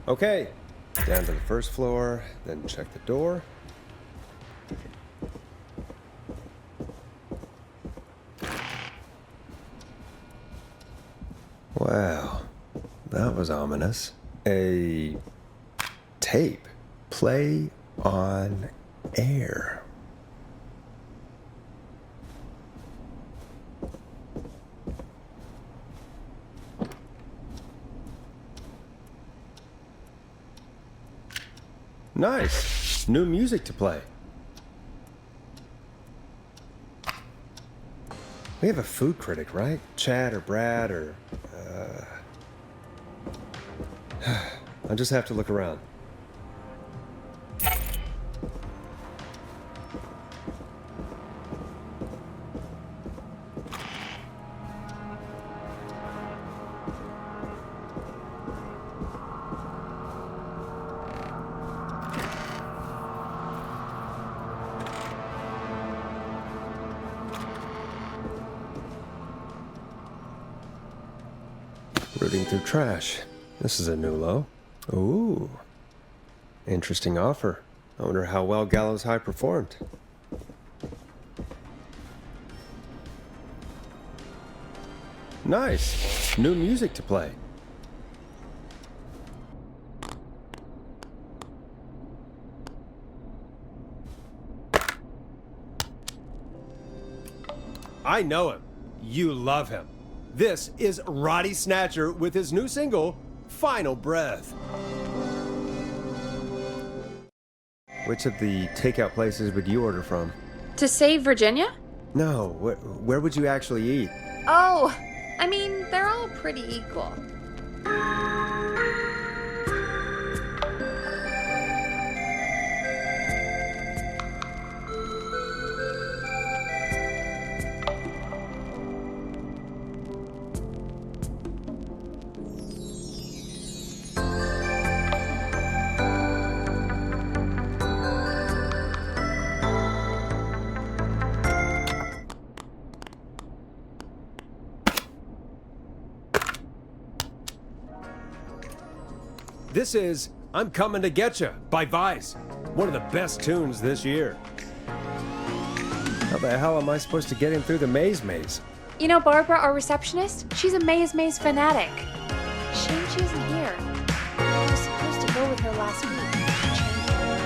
Okay, down to the first floor, then check the door. Wow, that was ominous. A tape. Play on air. Nice. New music to play. We have a food critic, right? Chad or Brad or... I'll just have to look around. Rooting through trash. This is a new low. Ooh. Interesting offer. I wonder how well Gallows High performed. Nice. New music to play. I know him. You love him. This is Roddy Snatcher with his new single, Final Breath. Which of the takeout places would you order from? To save Virginia? No, where would you actually eat? Oh, I mean, they're all pretty equal. This is I'm Coming to Getcha by Vice, one of the best tunes this year. How the hell am I supposed to get him through the maze? You know Barbara, our receptionist? She's a Maze fanatic. Shame she isn't here. I was supposed to go with her last week. She changed her mind.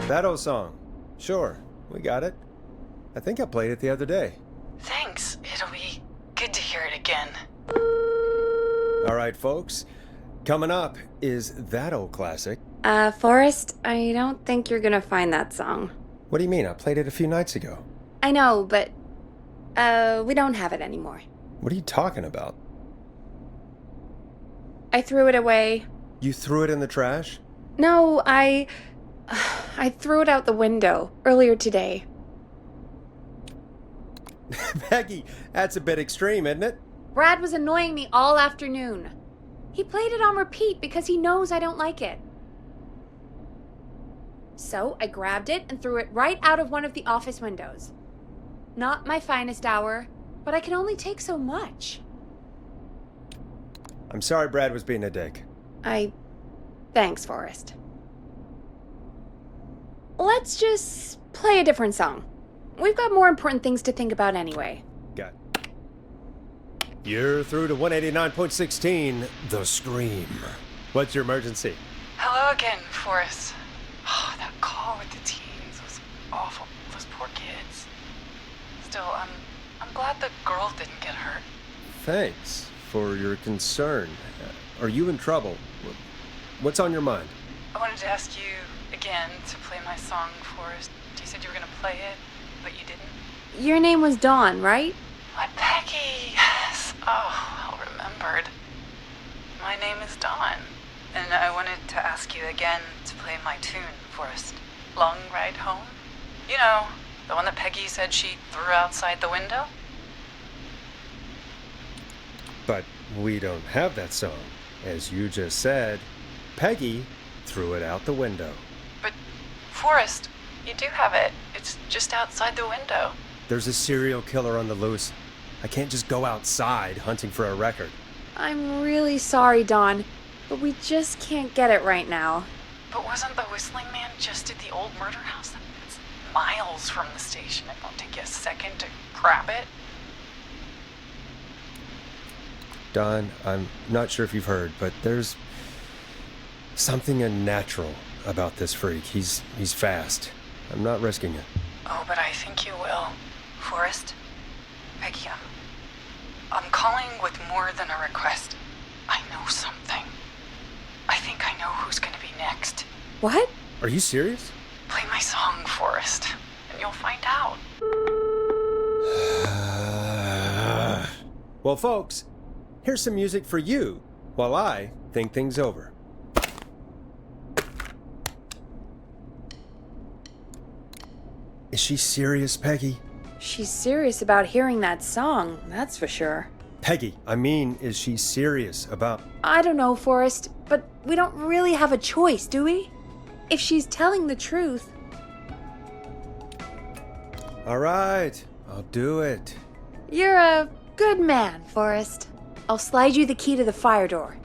That old song. Sure, we got it. I think I played it the other day. Thanks. It'll be good to hear it again. All right, folks. Coming up is that old classic. Forrest, I don't think you're gonna find that song. What do you mean? I played it a few nights ago. I know, but, we don't have it anymore. What are you talking about? I threw it away. You threw it in the trash? No, I threw it out the window earlier today. Becky, that's a bit extreme, isn't it? Brad was annoying me all afternoon. He played it on repeat because he knows I don't like it. So I grabbed it and threw it right out of one of the office windows. Not my finest hour, but I can only take so much. I'm sorry Brad was being a dick. Thanks, Forrest. Let's just play a different song. We've got more important things to think about anyway. Got it. You're through to 189.16, The Scream. What's your emergency? Hello again, Forrest. Oh, that call with the teens was awful. Those poor kids. Still, I'm glad the girl didn't get hurt. Thanks for your concern. Are you in trouble? What's on your mind? I wanted to ask you again to play my song, Forrest. You said you were going to play it, but you didn't. Your name was Dawn, right? My Becky, yes. Oh, I'll my name is Dawn, and I wanted to ask you again to play my tune, Forrest. Long Ride Home? You know, the one that Peggy said she threw outside the window? But we don't have that song. As you just said, Peggy threw it out the window. But, Forrest, you do have it. It's just outside the window. There's a serial killer on the loose. I can't just go outside hunting for a record. I'm really sorry, Dawn, but we just can't get it right now. But wasn't the Whistling Man just at the old murder house? It's miles from the station. It won't take you a second to grab it. Don, I'm not sure if you've heard, but there's something unnatural about this freak. He's fast. I'm not risking it. Oh, but I think you will. Forrest? Peggy, I'm calling with more than a request. I know something. I think I know who's gonna be next. What? Are you serious? Play my song, Forrest, and you'll find out. Well, folks, here's some music for you while I think things over. Is she serious, Peggy? She's serious about hearing that song, that's for sure. Peggy, I mean, is she serious about... I don't know, Forrest, but we don't really have a choice, do we? If she's telling the truth. All right, I'll do it. You're a good man, Forrest. I'll slide you the key to the fire door.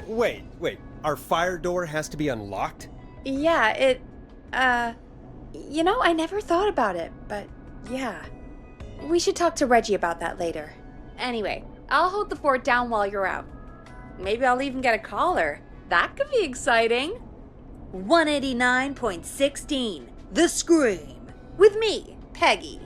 Wait. Our fire door has to be unlocked? Yeah, I never thought about it, but yeah. We should talk to Reggie about that later. Anyway, I'll hold the fort down while you're out. Maybe I'll even get a caller. That could be exciting. 189.16, The Scream. With me, Peggy.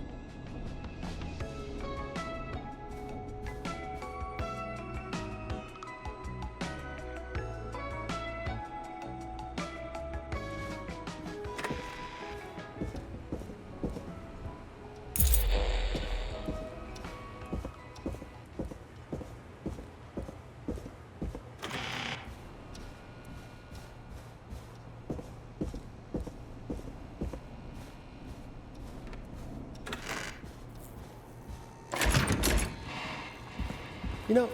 You know,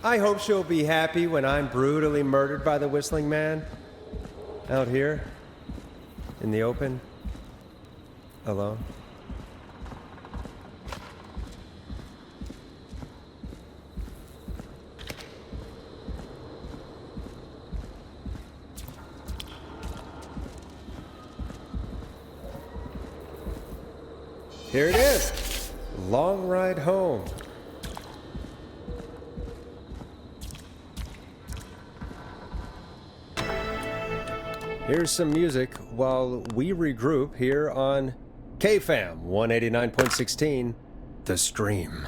I hope she'll be happy when I'm brutally murdered by the Whistling Man. Out here, in the open, alone. Here it is. Long Ride Home. Here's some music while we regroup here on KFAM 189.16, The Stream.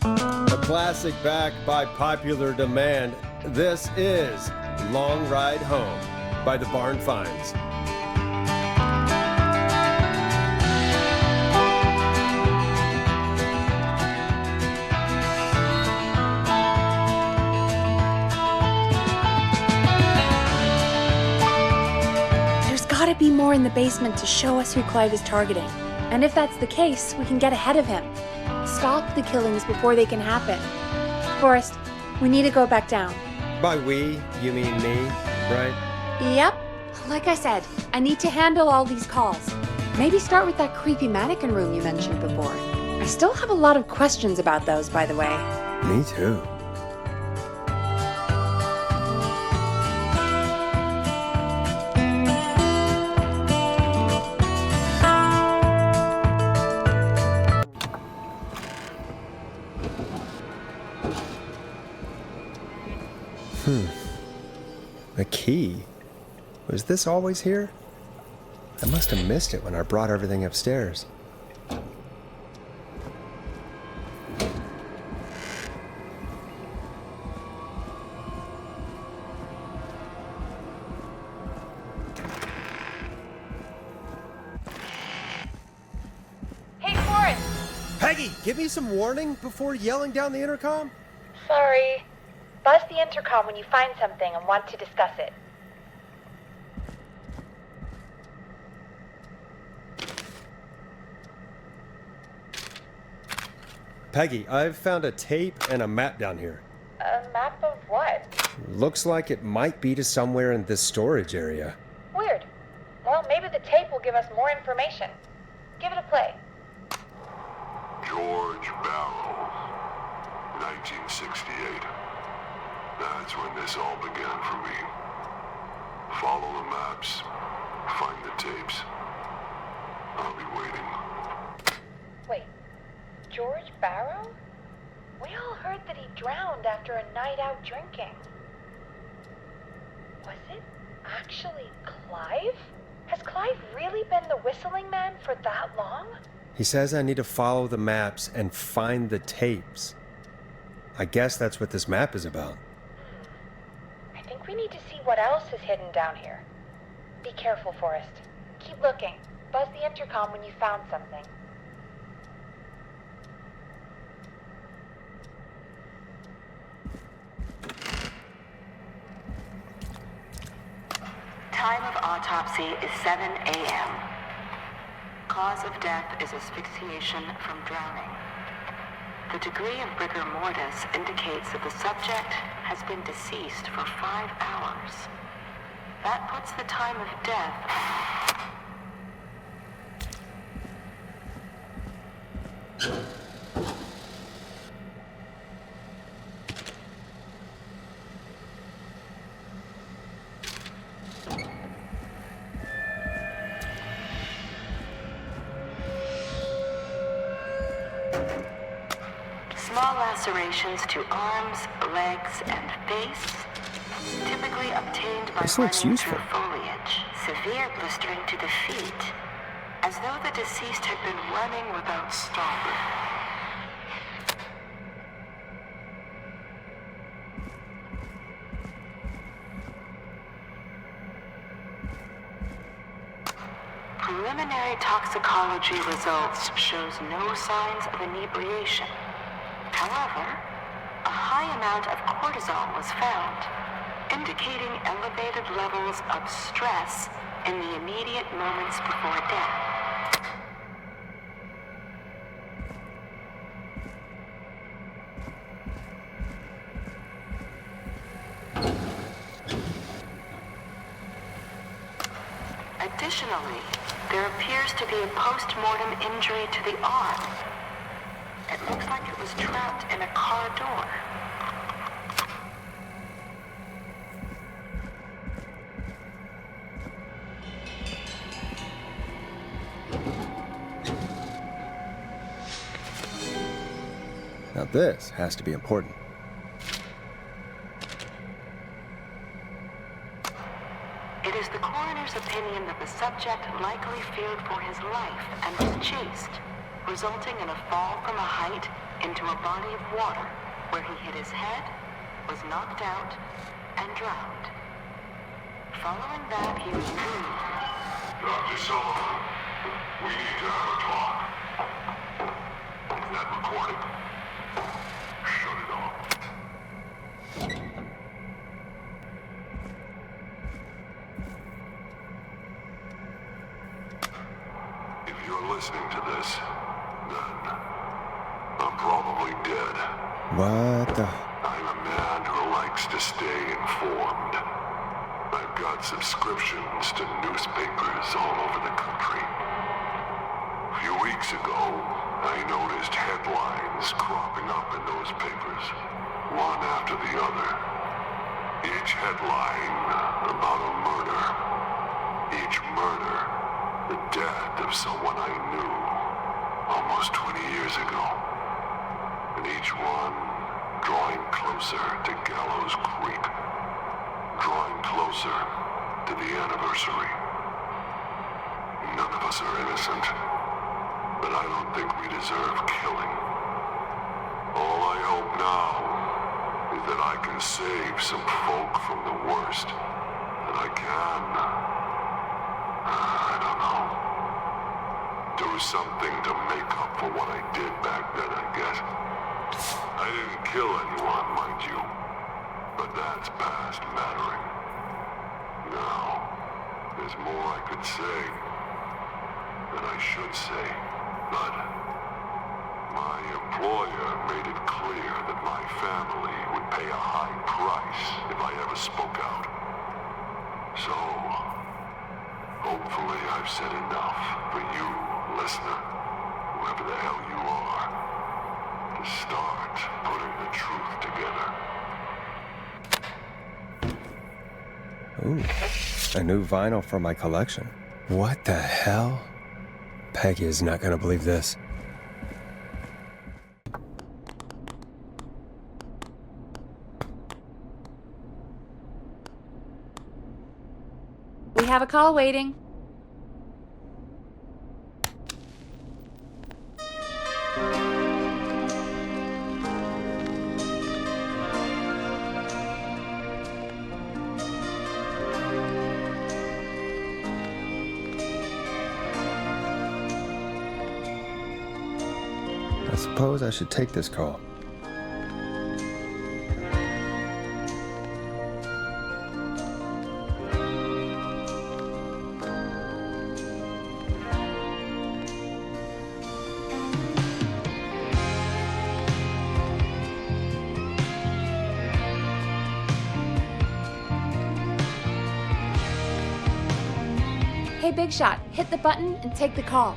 A classic backed by popular demand. This is Long Ride Home by the Barn Finds. Gotta be more in the basement to show us who Clive is targeting. And if that's the case, we can get ahead of him. Stop the killings before they can happen. Forrest, we need to go back down. By we, you mean me, right? Yep. Like I said, I need to handle all these calls. Maybe start with that creepy mannequin room you mentioned before. I still have a lot of questions about those, by the way. Me too. A key? Was this always here? I must have missed it when I brought everything upstairs. Hey, Forrest! Peggy, give me some warning before yelling down the intercom. Sorry. Buzz the intercom when you find something and want to discuss it. Peggy, I've found a tape and a map down here. A map of what? Looks like it might be to somewhere in this storage area. Weird. Well, maybe the tape will give us more information. Give it a play. George Barrow, 1968. That's when this all began for me. Follow the maps, find the tapes. I'll be waiting. Wait, George Barrow? We all heard that he drowned after a night out drinking. Was it actually Clive? Has Clive really been the Whistling Man for that long? He says I need to follow the maps and find the tapes. I guess that's what this map is about. I think we need to see what else is hidden down here. Be careful, Forrest. Keep looking. Buzz the intercom when you found something. Time of autopsy is 7 a.m. Cause of death is asphyxiation from drowning. The degree of rigor mortis indicates that the subject has been deceased for 5 hours. That puts the time of death... Small lacerations to arms, legs, and face, typically obtained by This looks running useful. through foliage. Severe blistering to the feet, as though the deceased had been running without stopping. Preliminary toxicology results shows no signs of inebriation. However, a high amount of cortisol was found, indicating elevated levels of stress in the immediate moments before death. Additionally, there appears to be a post-mortem injury to the arm. It looks like it was trapped in a car door. Now this has to be important. It is the coroner's opinion that the subject likely feared for his life and was chased, resulting in a fall from a height into a body of water where he hit his head, was knocked out, and drowned. Following that, he was moved. Dr. Sullivan, we need to have a talk. Is that recording? Shut it off. If you're listening to this, then I'm probably dead. What the... I'm a man who likes to stay informed. I've got subscriptions to newspapers all over the country. A few weeks ago, I noticed headlines cropping up in those papers, one after the other. Each headline about a murder. Each murder, the death of someone I knew almost 20 years ago. And each one drawing closer to Gallows Creek. Drawing closer to the anniversary. None of us are innocent, but I don't think we deserve killing. All I hope now is that I can save some folk from the worst. That I can. I don't know. There was something to make up for what I did back then, I guess. I didn't kill anyone, mind you, but that's past mattering. Now, there's more I could say, that I should say, but my employer made it clear that my family would pay a high price if I ever spoke out. So, hopefully I've said enough for you, listener, whoever the hell you are, to start putting the truth together. Ooh, a new vinyl for my collection. What the hell? Peggy is not gonna believe this. We have a call waiting. I suppose I should take this call. Hey, Big Shot, hit the button and take the call.